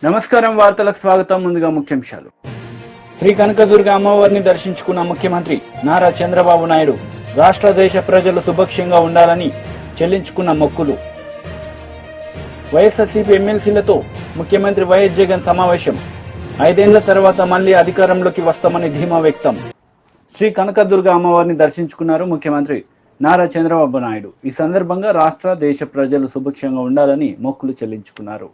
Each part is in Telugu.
నమస్కారం, వార్తలకు స్వాగతం. ముందుగా ముఖ్యాంశాలు. శ్రీ కనకదుర్గ అమ్మవారిని దర్శించుకున్న ముఖ్యమంత్రి నారా చంద్రబాబు నాయుడు రాష్ట్ర దేశ ప్రజలు సుభిక్షంగా ఉండాలని చెల్లించుకున్న మొక్కులు. వైఎస్ఆర్సీపీ ఎమ్మెల్సీలతో ముఖ్యమంత్రి వైఎస్ జగన్ సమావేశం. 5 ఏళ్ల తర్వాత మళ్లీ అధికారంలోకి వస్తామని ధీమా వ్యక్తం. శ్రీ కనకదుర్గ అమ్మవారిని దర్శించుకున్నారు ముఖ్యమంత్రి నారా చంద్రబాబు నాయుడు. ఈ సందర్భంగా రాష్ట్ర దేశ ప్రజలు సుభిక్షంగా ఉండాలని మొక్కులు చెల్లించుకున్నారు.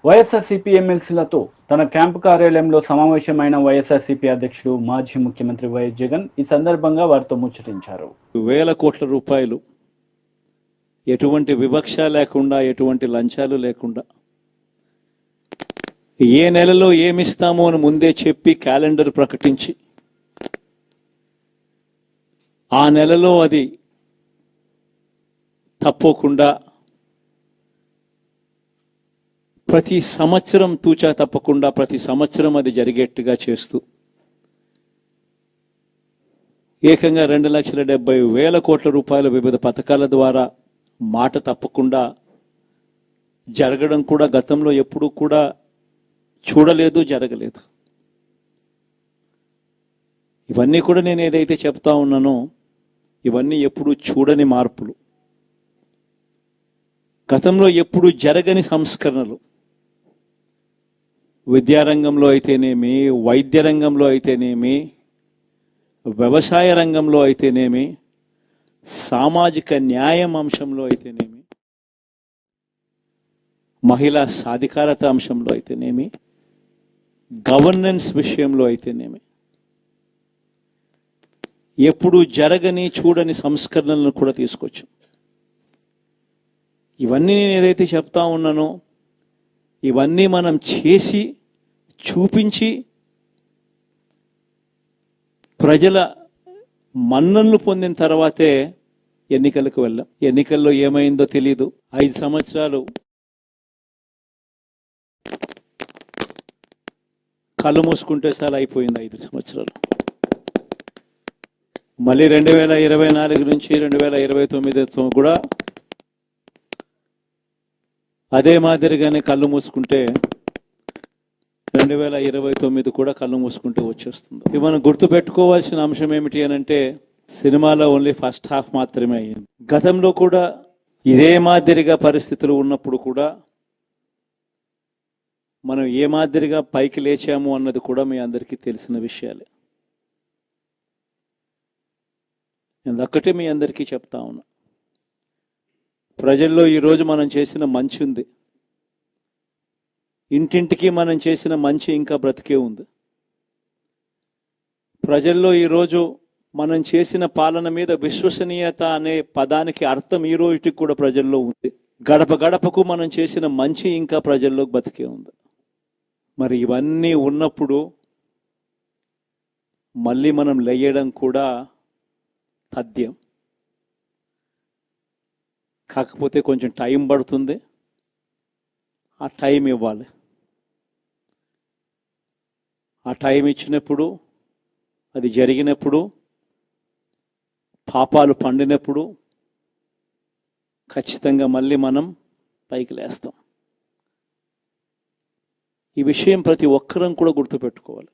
వైఎస్ఆర్సీపీ ఎమ్మెల్సీలతో తన క్యాంపు కార్యాలయంలో సమావేశమైన వైఎస్ఆర్సీపీ అధ్యక్షుడు మాజీ ముఖ్యమంత్రి వైఎస్ జగన్ ఈ సందర్భంగా వారితో ముచ్చటించారు. వేల కోట్ల రూపాయలు ఎటువంటి వివక్ష లేకుండా, ఎటువంటి లంచాలు లేకుండా, ఏ నెలలో ఏమిస్తామో అని ముందే చెప్పి క్యాలెండర్ ప్రకటించి ఆ నెలలో అది తప్పకుండా ప్రతి సంవత్సరం తూచా తప్పకుండా ప్రతి సంవత్సరం అది జరిగేట్టుగా చేస్తూ ఏకంగా 2,70,000 కోట్ల రూపాయల వివిధ పథకాల ద్వారా మాట తప్పకుండా జరగడం కూడా గతంలో ఎప్పుడూ కూడా చూడలేదు, జరగలేదు. ఇవన్నీ కూడా నేను ఏదైతే చెప్తా ఉన్నానో ఇవన్నీ ఎప్పుడు చూడని మార్పులు, గతంలో ఎప్పుడు జరగని సంస్కరణలు. విద్యారంగంలో అయితేనేమి, వైద్య రంగంలో అయితేనేమి, వ్యవసాయ రంగంలో అయితేనేమి, సామాజిక న్యాయం అంశంలో అయితేనేమి, మహిళా సాధికారత అంశంలో అయితేనేమి, గవర్నెన్స్ విషయంలో అయితేనేమి ఎప్పుడు జరగని చూడని సంస్కరణలను కూడా తీసుకొచ్చాం. ఇవన్నీ నేను ఏదైతే చెప్తా ఉన్నానో ఇవన్నీ మనం చేసి చూపించి ప్రజల మన్ననలు పొందిన తర్వాతే ఎన్నికలకు వెళ్ళాం. ఎన్నికల్లో ఏమైందో తెలీదు. 5 సంవత్సరాలు కళ్ళు మూసుకుంటే చాలా అయిపోయింది. 5 సంవత్సరాలు. మళ్ళీ 2024 నుంచి 2029 కూడా అదే మాదిరిగానే కళ్ళు మూసుకుంటే 2029 కూడా కళ్ళు మూసుకుంటే వచ్చేస్తుంది. ఇవి మనం గుర్తుపెట్టుకోవాల్సిన అంశం ఏమిటి అని అంటే సినిమాలో ఓన్లీ ఫస్ట్ హాఫ్ మాత్రమే అయ్యింది. గతంలో కూడా ఇదే మాదిరిగా పరిస్థితులు ఉన్నప్పుడు కూడా మనం ఏ మాదిరిగా పైకి లేచాము అన్నది కూడా మీ అందరికీ తెలిసిన విషయాలే. నేను ఒక్కటే మీ అందరికీ చెప్తా ఉన్నా, ప్రజల్లో ఈరోజు మనం చేసిన మంచి ఉంది. ఇంటింటికి మనం చేసిన మంచి ఇంకా బ్రతికే ఉంది. ప్రజల్లో ఈరోజు మనం చేసిన పాలన మీద విశ్వసనీయత అనే పదానికి అర్థం ఈ రోజుకి కూడా ప్రజల్లో ఉంది. గడప గడపకు మనం చేసిన మంచి ఇంకా ప్రజల్లో బతికే ఉంది. మరి ఇవన్నీ ఉన్నప్పుడు మళ్ళీ మనం లేయడం కూడా తథ్యం. కాకపోతే కొంచెం టైం పడుతుంది. ఆ టైం ఇవ్వాలి. ఆ టైం ఇచ్చినప్పుడు, అది జరిగినప్పుడు, పాపాలు పండినప్పుడు ఖచ్చితంగా మళ్ళీ మనం పైకి లేస్తాం. ఈ విషయం ప్రతి ఒక్కరం కూడా గుర్తుపెట్టుకోవాలి.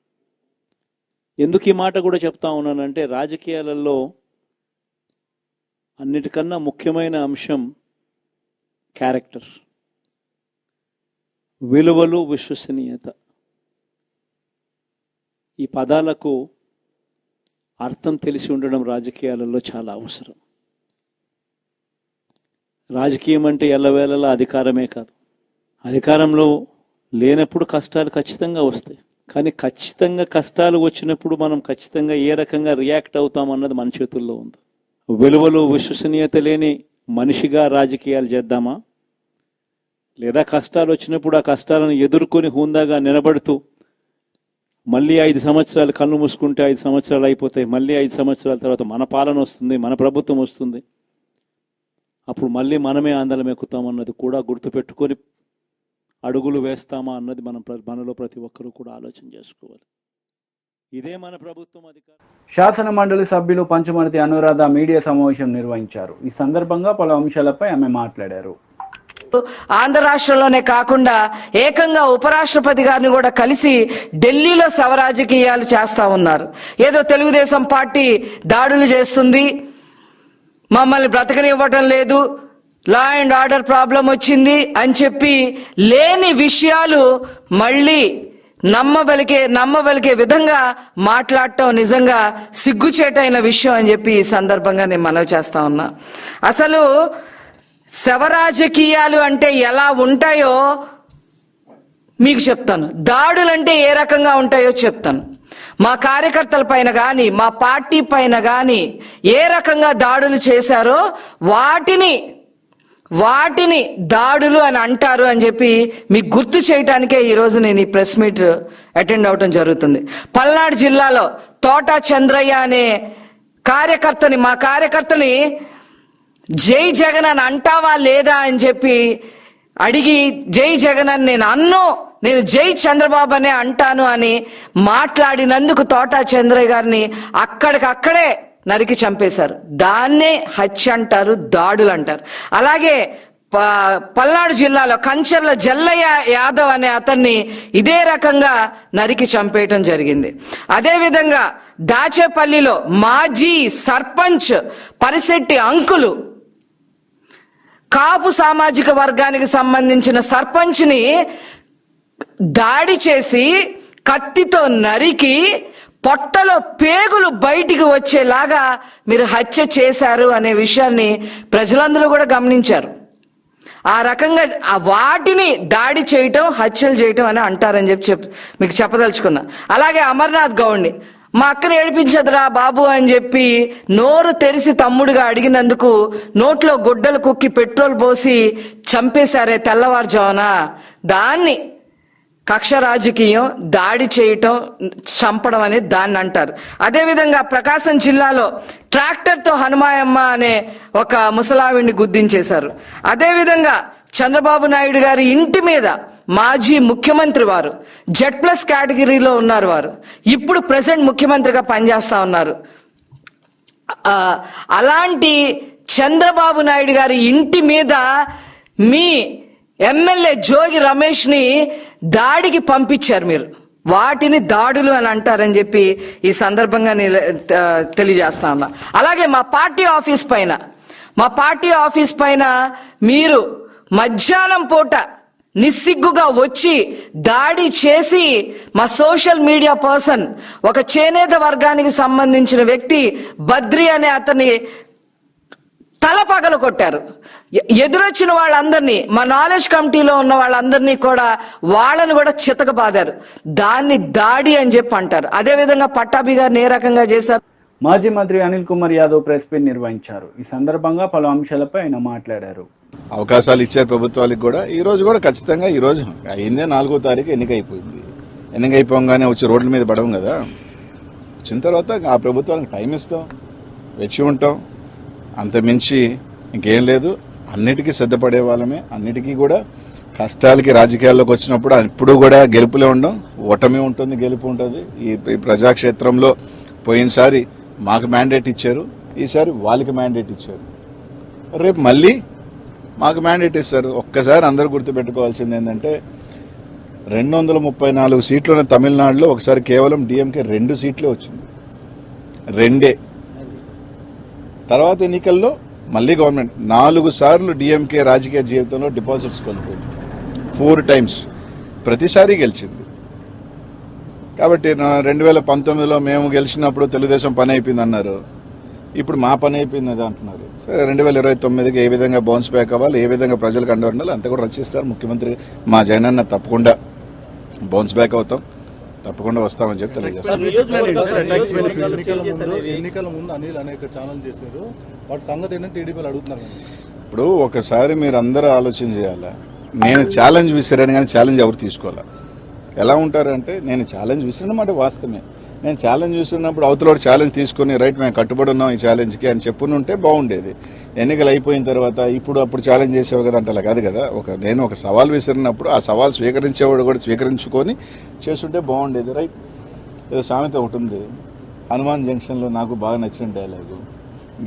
ఎందుకు ఈ మాట కూడా చెప్తా ఉన్నానంటే రాజకీయాలలో అన్నిటికన్నా ముఖ్యమైన అంశం క్యారెక్టర్, విలువలు, విశ్వసనీయత. ఈ పదాలకు అర్థం తెలిసి ఉండడం రాజకీయాలలో చాలా అవసరం. రాజకీయం అంటే ఎల్లవేళలా అధికారమే కాదు. అధికారంలో లేనప్పుడు కష్టాలు ఖచ్చితంగా వస్తాయి. కానీ ఖచ్చితంగా కష్టాలు వచ్చినప్పుడు మనం ఖచ్చితంగా ఏ రకంగా రియాక్ట్ అవుతాం అన్నది మన చేతుల్లో ఉంది. విలువలు, విశ్వసనీయత లేని మనిషిగా రాజకీయాలు చేద్దామా, లేదా కష్టాలు వచ్చినప్పుడు ఆ కష్టాలను ఎదుర్కొని హుందాగా నిలబడుతూ మళ్ళీ 5 సంవత్సరాలు కళ్ళు మూసుకుంటే 5 సంవత్సరాలు అయిపోతాయి, మళ్ళీ 5 సంవత్సరాల తర్వాత మన పాలన వస్తుంది, మన ప్రభుత్వం వస్తుంది, అప్పుడు మళ్ళీ మనమే ఆందోళన ఎక్కుతామన్నది కూడా గుర్తుపెట్టుకొని అడుగులు వేస్తామా అన్నది మనలో ప్రతి ఒక్కరూ కూడా ఆలోచన చేసుకోవాలి. ఇదే మన ప్రభుత్వం అధికారం. శాసన మండలి సభ్యులు పంచుమర్తి అనురాధ మీడియా సమావేశం నిర్వహించారు. ఈ సందర్భంగా పలు అంశాలపై ఆమె మాట్లాడారు. ఆంధ్ర రాష్ట్రంలోనే కాకుండా ఏకంగా ఉపరాష్ట్రపతి గారిని కూడా కలిసి ఢిల్లీలో శవరాజకీయాలు చేస్తా ఉన్నారు. ఏదో తెలుగుదేశం పార్టీ దాడులు చేస్తుంది, మమ్మల్ని బ్రతకనివ్వటం లేదు, లా అండ్ ఆర్డర్ ప్రాబ్లం వచ్చింది అని చెప్పి లేని విషయాలు మళ్ళీ నమ్మబలికే విధంగా మాట్లాడటం నిజంగా సిగ్గుచేటైన విషయం అని చెప్పి ఈ సందర్భంగా నేను మనవి చేస్తా ఉన్నా. అసలు శవరాజకీయాలు అంటే ఎలా ఉంటాయో మీకు చెప్తాను, దాడులంటే ఏ రకంగా ఉంటాయో చెప్తాను. మా కార్యకర్తల పైన కానీ మా పార్టీ పైన కానీ ఏ రకంగా దాడులు చేశారో వాటిని దాడులు అని అంటారు అని చెప్పి మీకు గుర్తు చేయడానికే ఈరోజు నేను ఈ ప్రెస్ మీట్ అటెండ్ అవటం జరుగుతుంది. పల్నాడు జిల్లాలో తోట చంద్రయ్య అనే మా కార్యకర్తని జై జగన్ అని అంటావా లేదా అని చెప్పి అడిగి జై జగన్ అని నేను జై చంద్రబాబు అనే అంటాను అని మాట్లాడినందుకు తోటా చంద్రయ్య గారిని అక్కడికక్కడే నరికి చంపేశారు. దాన్నే హత్య అంటారు, దాడులు అంటారు. అలాగే పల్నాడు జిల్లాలో కంచర్ల జల్లయ్య యాదవ్ అనే అతన్ని ఇదే రకంగా నరికి చంపేయటం జరిగింది. అదేవిధంగా దాచేపల్లిలో మాజీ సర్పంచ్ పరిశెట్టి అంకులు కాపు సామాజిక వర్గానికి సంబంధించిన సర్పంచ్ని దాడి చేసి కత్తితో నరికి పొట్టలో పేగులు బయటికి వచ్చేలాగా మీరు హత్య చేశారు అనే విషయాన్ని ప్రజలందరూ కూడా గమనించారు. ఆ రకంగా వాటిని దాడి చేయటం, హత్యలు చేయటం అని అంటారని చెప్పి మీకు చెప్పదలుచుకున్నా. అలాగే అమర్నాథ్ గౌడ్ని మా అక్కను ఏడిపించదురా బాబు అని చెప్పి నోరు తెరిసి తమ్ముడుగా అడిగినందుకు నోట్లో గుడ్డలు కుక్కి పెట్రోల్ పోసి చంపేశారే తెల్లవారుజామున, దాన్ని కక్ష రాజకీయం, దాడి చేయటం, చంపడం అనేది దాన్ని అంటారు. అదేవిధంగా ప్రకాశం జిల్లాలో ట్రాక్టర్తో హనుమాయమ్మ అనే ఒక ముసలావిడిని గుద్దించేశారు. అదేవిధంగా చంద్రబాబు నాయుడు గారి ఇంటి మీద మాజీ ముఖ్యమంత్రి వారు Z+ కేటగిరీలో ఉన్నారు. వారు ఇప్పుడు ప్రెసెంట్ ముఖ్యమంత్రిగా పనిచేస్తా ఉన్నారు. అలాంటి చంద్రబాబు నాయుడు గారి ఇంటి మీద మీ ఎమ్మెల్యే జోగి రమేష్ని దాడికి పంపించారు మీరు. వాటిని దాడులు అని అంటారని చెప్పి ఈ సందర్భంగా తెలియజేస్తా ఉన్నా. అలాగే మా పార్టీ ఆఫీస్ పైన మీరు మధ్యాహ్నం పూట నిస్సిగ్గుగా వచ్చి దాడి చేసి మా సోషల్ మీడియా పర్సన్, ఒక చేనేత వర్గానికి సంబంధించిన వ్యక్తి బద్రి అనే అతన్ని తల పగలు కొట్టారు. ఎదురొచ్చిన వాళ్ళందరినీ, మా నాలెడ్జ్ కమిటీలో ఉన్న వాళ్ళందరినీ కూడా వాళ్ళని కూడా చితకబాదారు. దాన్ని దాడి అని చెప్పి అంటారు. అదేవిధంగా పట్టాభి గారిని ఏ రకంగా చేశారు. మాజీ మంత్రి అనిల్ కుమార్ యాదవ్ ప్రెస్ మీట్ నిర్వహించారు. ఈ సందర్భంగా పలు అంశాలపై ఆయన మాట్లాడారు. అవకాశాలు ఇచ్చారు ప్రభుత్వాలకు కూడా. ఈ రోజు కూడా ఖచ్చితంగా ఈ రోజు అయిందే 4వ తారీఖు ఎన్నిక అయిపోయింది. ఎన్నిక అయిపోగానే వచ్చి రోడ్ల మీద పడవం కదా. వచ్చిన తర్వాత ఆ ప్రభుత్వానికి టైం ఇస్తాం, వచ్చి ఉంటాం, అంతమించి ఇంకేం లేదు. అన్నిటికీ సిద్ధపడే వాళ్ళమే. అన్నిటికీ కూడా కష్టాలకి రాజకీయాల్లోకి వచ్చినప్పుడు ఇప్పుడు కూడా గెలుపులే ఉండం, ఓటమి ఉంటుంది, గెలుపు ఉంటుంది. ఈ ప్రజాక్షేత్రంలో పోయినసారి మాకు మ్యాండేట్ ఇచ్చారు, ఈసారి వాళ్ళకి మ్యాండేట్ ఇచ్చారు, రేపు మళ్ళీ మాకు మ్యాండేట్ ఇస్తారు. ఒక్కసారి అందరూ గుర్తుపెట్టుకోవాల్సింది ఏంటంటే 234 సీట్లున్న తమిళనాడులో ఒకసారి కేవలం డిఎంకే 2 సీట్లే వచ్చింది, 2. తర్వాత ఎన్నికల్లో మళ్ళీ గవర్నమెంట్ 4 సార్లు డిఎంకే రాజకీయ జీవితంలో డిపాజిట్స్ కోల్పోయింది, 4 times, ప్రతిసారి గెలిచింది. కాబట్టి 2019లో మేము గెలిచినప్పుడు తెలుగుదేశం పని అయిపోయింది అన్నారు, ఇప్పుడు మా పని అయిపోయింది అది అంటున్నారు. సరే 2029కి ఏ విధంగా బౌన్స్ బ్యాక్ అవ్వాలి, ఏ విధంగా ప్రజలకు అండ ఉండాలి అంతా కూడా రచిస్తారు ముఖ్యమంత్రి మా జగనన్న. తప్పకుండా బౌన్స్ బ్యాక్ అవుతాం, తప్పకుండా వస్తామని చెప్పి తెలియజేస్తాం. ఇప్పుడు ఒకసారి మీరు అందరూ ఆలోచన చేయాలా. నేను ఛాలెంజ్ విసిరాను కానీ ఛాలెంజ్ ఎవరు తీసుకోవాలా. ఎలా ఉంటారంటే నేను ఛాలెంజ్ విసిరినమాట వాస్తవమే. నేను ఛాలెంజ్ చూస్తున్నప్పుడు అవతల ఛాలెంజ్ తీసుకుని రైట్ మేము కట్టుబడి ఉన్నాం ఈ ఛాలెంజ్కి అని చెప్పునుంటే బాగుండేది. ఎన్నికలు అయిపోయిన తర్వాత అప్పుడు ఛాలెంజ్ చేసేవారు కదా అంటే అలా కాదు కదా. నేను ఒక సవాల్ విసిరినప్పుడు ఆ సవాల్ స్వీకరించేవాడు కూడా స్వీకరించుకొని చేస్తుంటే బాగుండేది. రైట్. ఏదో సామెత ఒకటి ఉంది, హనుమాన్ జంక్షన్లో నాకు బాగా నచ్చిన డైలాగు,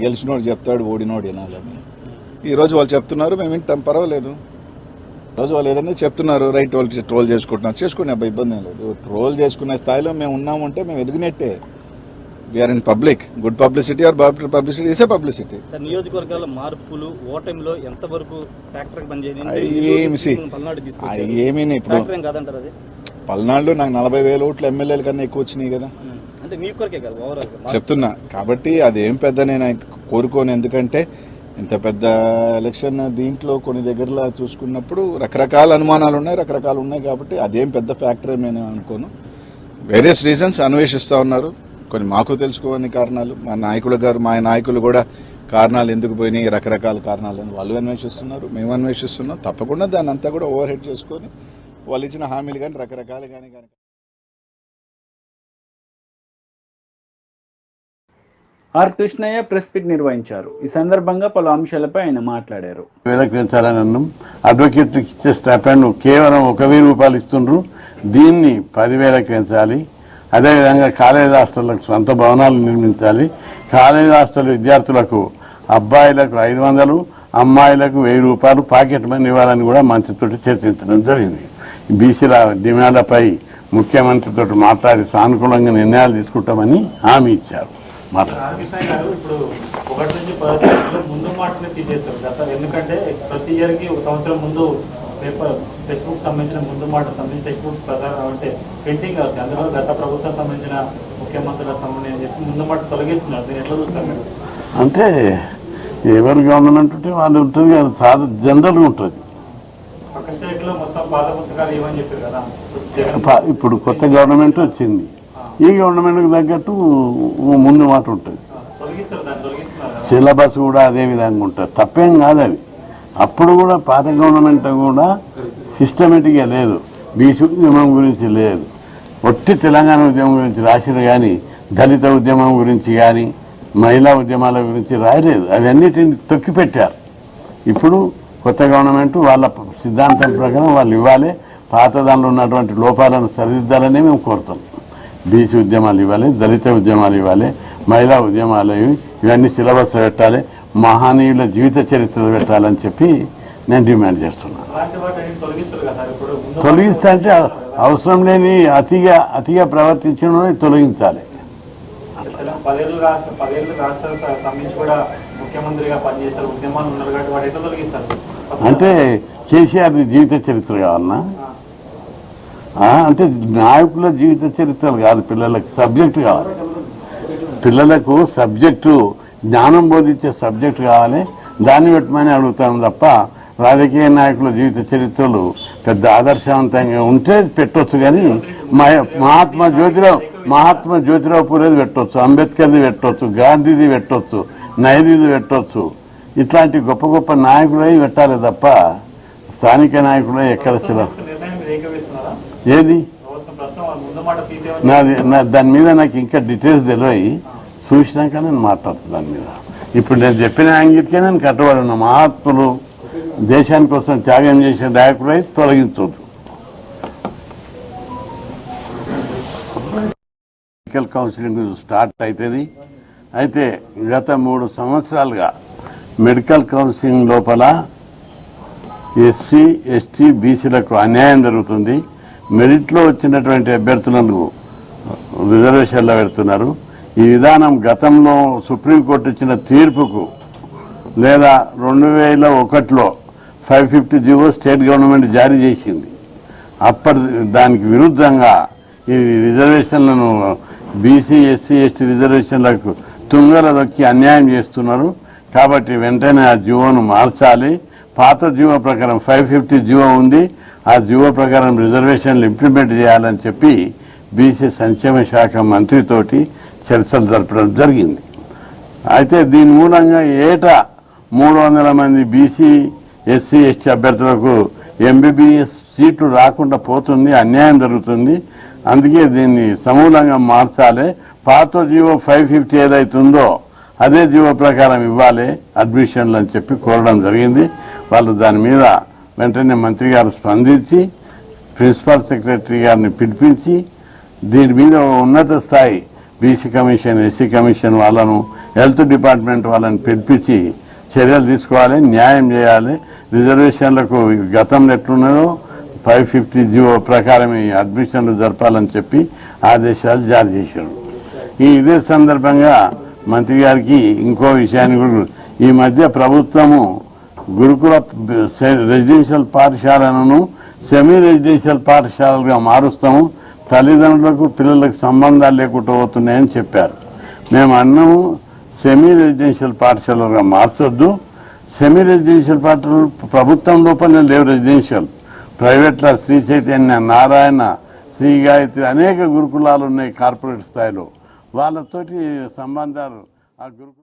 గెలిచినోడు చెప్తాడు ఓడినోడు వినాలని. ఈరోజు వాళ్ళు చెప్తున్నారు, మేము వింటాం, పర్వాలేదు. రోజు వాళ్ళు ఏదైనా చెప్తున్నారు, రైట్, వాళ్ళు ట్రోల్ చేసుకుంటున్నారు, చేసుకునే అబ్బాయి ఇబ్బంది ఏం లేదు. ట్రోల్ చేసుకునే స్థాయిలో మేము ఉన్నామంటే మేము ఎదిగినట్టే. We are in public. Good publicity or bad publicity is a publicity. నియోజకవర్గాల మార్పులు ఓటమిలో ఎంతవరకు ఫ్యాక్టర్ పనిచేయని ఏమీ ఇప్పుడు పల్నాడులో నాకు 40,000 ఓట్లు ఎమ్మెల్యేల కన్నా ఎక్కువ వచ్చినాయి కదా. అంటే మీ కొరకే కదా ఓవరాల్ చెప్తున్నా. కాబట్టి అదేం పెద్ద నేను కోరుకోను. ఎందుకంటే ఇంత పెద్ద ఎలక్షన్ దీంట్లో కొన్ని దగ్గరలో చూసుకున్నప్పుడు రకరకాల అనుమానాలు ఉన్నాయి, రకరకాలు ఉన్నాయి. కాబట్టి అదేం పెద్ద ఫ్యాక్టర్ నేను అనుకోను. వేరియస్ రీజన్స్ అన్వేషిస్తూ ఉన్నారు. కొన్ని మాకు తెలుసుకోని కారణాలు, మా నాయకులు కూడా కారణాలు ఎందుకు పోయినాయి, రకరకాల కారణాలు వాళ్ళు అన్వేషిస్తున్నారు, మేము అన్వేషిస్తున్నాం. తప్పకుండా దాన్ని అంతా కూడా ఓవర్ హెడ్ చేసుకొని వాళ్ళు ఇచ్చిన హామీలు కానీ రకరకాలు కానీ ఆర్ కృష్ణయ్య ప్రెస్ మీట్ నిర్వహించారు. ఈ సందర్భంగా పలు అంశాలపై ఆయన మాట్లాడారు. పెంచాలని అన్నాం. అడ్వకేట్కి ఇచ్చే స్టైపెండ్ కేవలం 1,000 రూపాయలు ఇస్తుండ్రు, దీన్ని 10,000కి పెంచాలి. అదేవిధంగా కాలేజ్ హాస్టళ్లకు సొంత భవనాలు నిర్మించాలి. కాలేజ్ హాస్టల్ విద్యార్థులకు అబ్బాయిలకు 500, అమ్మాయిలకు 1000 రూపాయలు పాకెట్ మనీ ఇవ్వాలని కూడా మంత్రితో చర్చించడం జరిగింది. బీసీల డిమాండ్లపై ముఖ్యమంత్రితో మాట్లాడి సానుకూలంగా నిర్ణయాలు తీసుకుంటామని హామీ ఇచ్చారు. రామకృష్ణ గారు ఇప్పుడు 1 నుంచి 10 ముందు మాటనే తీసేస్తారు గత, ఎందుకంటే ప్రతి ఇయర్కి ఒక సంవత్సరం ముందు పేపర్ టెక్స్ట్ బుక్ సంబంధించిన ముందు మాట సంబంధించిన టెక్స్ట్ బుక్స్ ప్రకారం అంటే ప్రింటింగ్ అవుతుంది. అందులో గత ప్రభుత్వం సంబంధించిన ముఖ్యమంత్రులకు సంబంధించి చెప్పి ముందు మాట తొలగిస్తున్నారు. దీన్ని ఎట్లా చూస్తారు మీరు? అంటే ఎవరు గవర్నమెంట్ ఉంటే వాళ్ళు ఉంటుంది కదా, చాలా జనరల్గా ఉంటుంది. పక్క స్టేట్లో మొత్తం పాత పుస్తకాలు ఇవ్వని చెప్పారు కదా. ఇప్పుడు కొత్త గవర్నమెంట్ వచ్చింది, ఈ గవర్నమెంట్కి తగ్గట్టు ముందు మాట ఉంటుంది. సిలబస్ కూడా అదే విధంగా ఉంటుంది, తప్పేం కాదు అవి. అప్పుడు కూడా పాత గవర్నమెంట్ కూడా సిస్టమేటిక్గా లేదు, బీసీ ఉద్యమం గురించి లేదు, ఒట్టి తెలంగాణ ఉద్యమం గురించి రాసిరు కానీ దళిత ఉద్యమం గురించి కానీ మహిళా ఉద్యమాల గురించి రాయలేదు. అవన్నిటిని తొక్కిపెట్టారు. ఇప్పుడు కొత్త గవర్నమెంట్ వాళ్ళ సిద్ధాంతం ప్రకారం వాళ్ళు ఇవ్వాలి, పాత దానిలో ఉన్నటువంటి లోపాలను సరిదిద్దాలని మేము కోరుతాం. బీసీ ఉద్యమాలు ఇవ్వాలి, దళిత ఉద్యమాలు ఇవ్వాలి, మహిళా ఉద్యమాలు ఇవన్నీ సిలబస్ పెట్టాలి, మహనీయుల జీవిత చరిత్రలు పెట్టాలని చెప్పి నేను డిమాండ్ చేస్తున్నాను. తొలగిస్తా అంటే అవసరం లేని అతిగా ప్రవర్తించిన తొలగించాలి. అంటే కేసీఆర్ జీవిత చరిత్ర కావాలన్నా? అంటే నాయకుల జీవిత చరిత్రలు కాదు, పిల్లలకు సబ్జెక్టు కావాలి. పిల్లలకు సబ్జెక్టు జ్ఞానం బోధించే సబ్జెక్టు కావాలి, దాన్ని పెట్టమని అడుగుతాం తప్ప రాజకీయ నాయకుల జీవిత చరిత్రలు పెద్ద ఆదర్శవంతంగా ఉంటే పెట్టవచ్చు. కానీ మహాత్మా జ్యోతిరావు పూలేది పెట్టవచ్చు, అంబేద్కర్ది పెట్టవచ్చు, గాంధీది పెట్టవచ్చు, నెహ్రూది పెట్టవచ్చు. ఇట్లాంటి గొప్ప గొప్ప నాయకులై పెట్టాలి తప్ప స్థానిక నాయకులై ఎక్కడ ఏది దాని మీద నాకు ఇంకా డీటెయిల్స్ తెలియయి, చూసినాక నేను మాట్లాడుతాను దాని మీద. ఇప్పుడు నేను చెప్పిన యాంగిల్కే నేను కట్టుబడి ఉన్నా. మహాత్ములు దేశాని కోసం త్యాగం చేసిన నాయకులై తొలగించవద్దు. మెడికల్ కౌన్సిలింగ్ స్టార్ట్ అవుతుంది. అయితే గత 3 సంవత్సరాలుగా మెడికల్ కౌన్సిలింగ్ లోపల ఎస్సీ, ఎస్టీ, బీసీలకు అన్యాయం జరుగుతుంది. మెరిట్లో వచ్చినటువంటి అభ్యర్థులను రిజర్వేషన్లో పెడుతున్నారు. ఈ విధానం గతంలో సుప్రీంకోర్టు ఇచ్చిన తీర్పుకు లేదా 2001లో 550 జీవో స్టేట్ గవర్నమెంట్ జారీ చేసింది. దానికి విరుద్ధంగా ఈ రిజర్వేషన్లను బీసీ, ఎస్సీ, ఎస్టీ రిజర్వేషన్లకు తుంగల దొక్కి అన్యాయం చేస్తున్నారు. కాబట్టి వెంటనే ఆ జీవోను మార్చాలి. పాత జీవో ప్రకారం 550 జీవో ఉంది, ఆ జీవో ప్రకారం రిజర్వేషన్లు ఇంప్లిమెంట్ చేయాలని చెప్పి బీసీ సంక్షేమ శాఖ మంత్రితోటి చర్చలు జరపడం జరిగింది. అయితే దీని మూలంగా ఏటా 300 మంది బీసీ, ఎస్సీ, ఎస్టీ అభ్యర్థులకు ఎంబీబీఎస్ సీట్లు రాకుండా పోతుంది, అన్యాయం జరుగుతుంది. అందుకే దీన్ని సమూలంగా మార్చాలి. పాత జీవో 550 ఏదైతుందో అదే జీవో ప్రకారం ఇవ్వాలి అడ్మిషన్లు అని చెప్పి కోరడం జరిగింది. వాళ్ళు దాని మీద వెంటనే మంత్రి గారు స్పందించి ప్రిన్సిపల్ సెక్రటరీ గారిని పిలిపించి దీని మీద ఉన్నత స్థాయి బీసీ కమిషన్, ఎస్సీ కమిషన్ వాళ్ళను, హెల్త్ డిపార్ట్మెంట్ వాళ్ళని పిలిపించి చర్యలు తీసుకోవాలి, న్యాయం చేయాలి. రిజర్వేషన్లకు గతంలో ఎట్లున్నదో 550 జీవో ప్రకారం ఈ అడ్మిషన్లు జరపాలని చెప్పి ఆదేశాలు జారీ చేశారు. ఇదే సందర్భంగా మంత్రి గారికి ఇంకో విషయాన్ని కూడా, ఈ మధ్య ప్రభుత్వము గురుకుల రెసిడెన్షియల్ పాఠశాలను సెమీ రెసిడెన్షియల్ పాఠశాలలుగా మారుస్తాము, తల్లిదండ్రులకు పిల్లలకు సంబంధాలు లేకుండా పోతున్నాయని చెప్పారు. మేము అన్నాము సెమీ రెసిడెన్షియల్ పాఠశాలలుగా మార్చొద్దు. సెమీ రెసిడెన్షియల్ పాఠశాలలు ప్రభుత్వం లోపలనే లేవు, రెసిడెన్షియల్ ప్రైవేట్లో శ్రీ చైతన్య, నారాయణ, శ్రీ గాయత్రి అనేక గురుకులాలు ఉన్నాయి కార్పొరేట్ స్థాయిలో. వాళ్ళతోటి సంబంధాలు ఆ గురుకుల.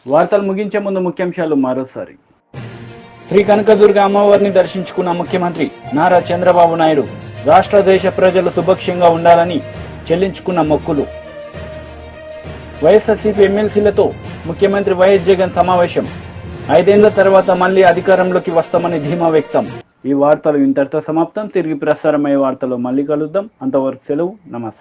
వార్తలు ముగించే ముందు ముఖ్యాంశాలు మరోసారి. శ్రీ కనకదుర్గ అమ్మవారిని దర్శించుకున్న ముఖ్యమంత్రి నారా చంద్రబాబు నాయుడు రాష్ట్ర దేశ ప్రజలు సుభిక్షంగా ఉండాలని చెల్లించుకున్న మొక్కులు. వైఎస్ఆర్సీపీ ఎమ్మెల్సీలతో ముఖ్యమంత్రి వైఎస్ జగన్ సమావేశం. 5 ఏళ్ల తర్వాత మళ్లీ అధికారంలోకి వస్తామని ధీమా వ్యక్తం. ఈ వార్తలు ఇంతటితో సమాప్తం. తిరిగి ప్రసారమయ్యే వార్తలు మళ్ళీ కలుద్దాం. అంతవరకు సెలవు. నమస్తే.